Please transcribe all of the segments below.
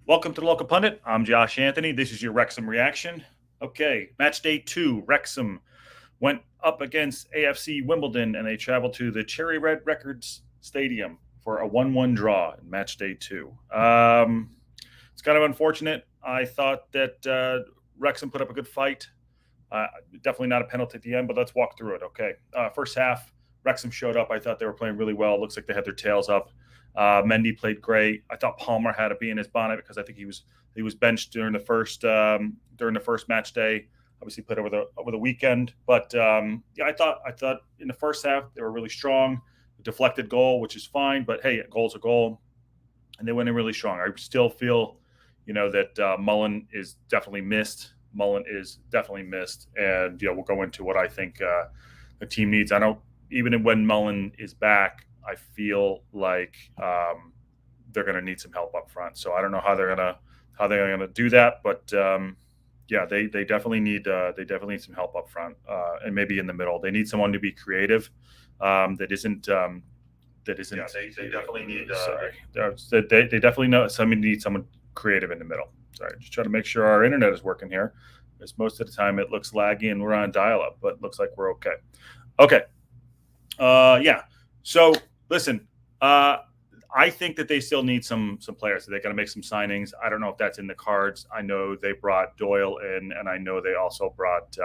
Welcome to the Local Pundit. I'm Josh Anthony. This is your Wrexham reaction. Okay, match day 2. Wrexham went up against AFC Wimbledon, and they traveled to the Cherry Red Records Stadium for a 1-1 draw in match day 2. It's kind of unfortunate. I thought that Wrexham put up a good fight. Definitely not a penalty at the end, but let's walk through it. Okay, first half, Wrexham showed up. I thought they were playing really well. Looks like they had their tails up. Mendy played great. I thought Palmer had to be in his bonnet because I think he was benched during the first match day. Obviously played over the weekend, but yeah, I thought in the first half they were really strong. Deflected goal, which is fine, but hey, a goal's a goal, and they went in really strong. I still feel, that Mullen is definitely missed. And we'll go into what I think the team needs. I don't even when Mullen is back, I feel like they're going to need some help up front. So I don't know how they're gonna do that, but yeah, they definitely need some help up front and maybe in the middle. They need someone to be creative. That isn't. Yeah, they definitely need. They definitely know somebody needs someone creative in the middle. Sorry, just trying to make sure our internet is working here, because most of the time it looks laggy and we're on dial-up, but it looks like we're okay. Okay. Yeah. So listen, I think that they still need some players. They got to make some signings. I don't know if that's in the cards. I know they brought Doyle in, and I know they also brought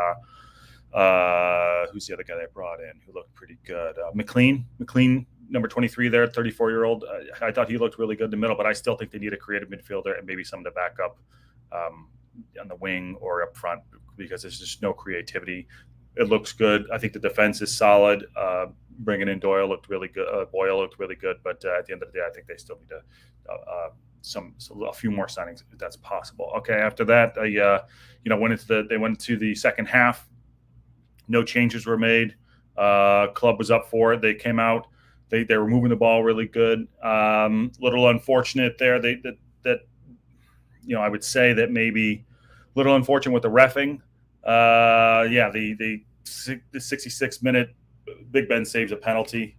who's the other guy they brought in who looked pretty good? McLean, number 23 there, 34-year-old. I thought he looked really good in the middle, but I still think they need a creative midfielder and maybe some to back up on the wing or up front, because there's just no creativity. It looks good. I think the defense is solid. Bringing in Doyle looked really good. Boyle looked really good, but at the end of the day, I think they still need a few more signings if that's possible. Okay, after that, they went into the second half. No changes were made. Club was up for it. They came out. They were moving the ball really good. Little unfortunate there. I would say that maybe a little unfortunate with the reffing. The 66th minute, Big Ben saves a penalty.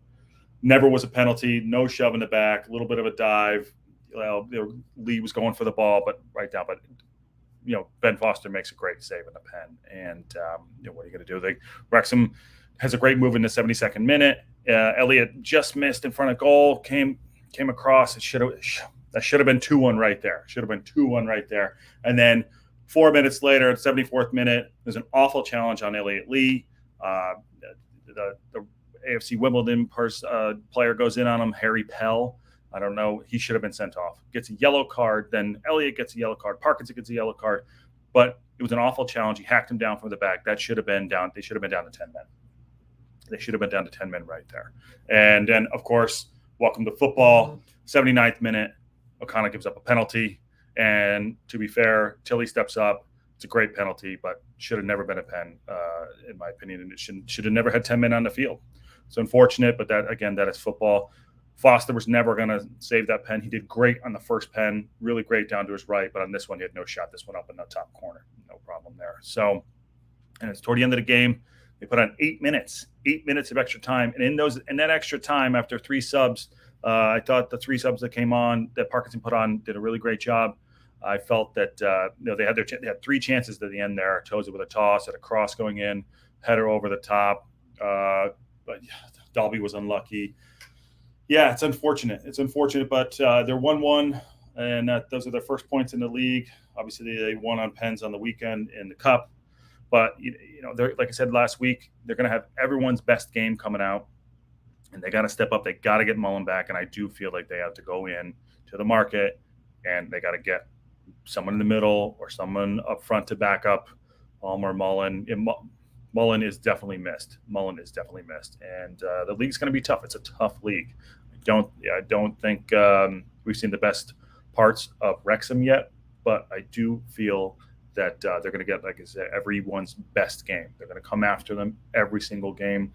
Never was a penalty. No shove in the back. A little bit of a dive. Lee was going for the ball, but right down. But Ben Foster makes a great save in the pen. And what are you going to do? Wrexham has a great move in the 72nd minute. Elliott just missed in front of goal. Came across. That should have been 2-1 right there. Should have been 2-1 right there. And then 4 minutes later, 74th minute, there's an awful challenge on Elliott Lee. The AFC Wimbledon player goes in on him, Harry Pell. I don't know. He should have been sent off. Gets a yellow card. Then Elliott gets a yellow card. Parkinson gets a yellow card. But it was an awful challenge. He hacked him down from the back. That should have been down. They should have been down to 10 men. They should have been down to 10 men right there. And then, of course, welcome to football. 79th minute, O'Connor gives up a penalty. And to be fair, Tilly steps up. It's a great penalty, but should have never been a pen, in my opinion. And it should have never had 10 men on the field. It's unfortunate, but that is football. Foster was never going to save that pen. He did great on the first pen, really great down to his right, but on this one, he had no shot. This one up in the top corner, no problem there. So, and it's toward the end of the game. They put on 8 minutes of extra time, and in that extra time, after 3 subs, I thought the 3 subs that came on, that Parkinson put on, did a really great job. I felt that they had 3 chances at the end there. Toza with a toss, had a cross going in, header over the top, but Dalby was unlucky. Yeah, it's unfortunate. But they're 1-1, and those are their first points in the league. Obviously, they won on pens on the weekend in the cup. But they're, like I said last week, they're going to have everyone's best game coming out, and they got to step up. They got to get Mullen back, and I do feel like they have to go in to the market, and they got to get someone in the middle or someone up front to back up Palmer, Mullen. Mullen is definitely missed. And the league's going to be tough. It's a tough league. I don't think we've seen the best parts of Wrexham yet, but I do feel that they're going to get, like I said, everyone's best game. They're going to come after them every single game.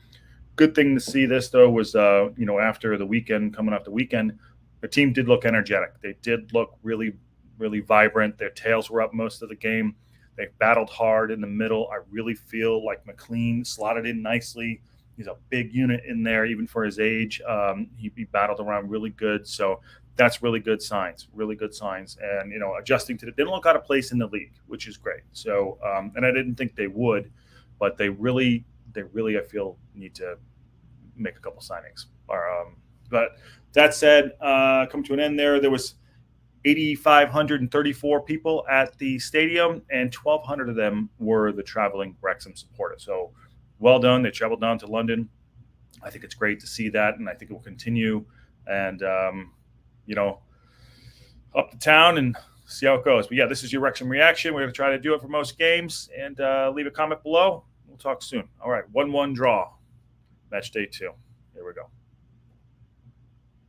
Good thing to see this, though, was, after the weekend, coming off the weekend, the team did look energetic. They did look really, really vibrant. Their tails were up most of the game. They battled hard in the middle. I really feel like McLean slotted in nicely. He's a big unit in there, even for his age. He battled around really good. So That's really good signs. And adjusting to they don't look out of place in the league, which is great. So and I didn't think they would, but they really I feel need to make a couple signings. But that said, come to an end there was 8,534 people at the stadium, and 1,200 of them were the traveling Wrexham supporters. So well done. They traveled down to London. I think it's great to see that, and I think it will continue. And up to town and see how it goes. But yeah, this is your Wrexham reaction. We're going to try to do it for most games, and leave a comment below. We'll talk soon. All right, 1-1 draw. Match day 2. Here we go.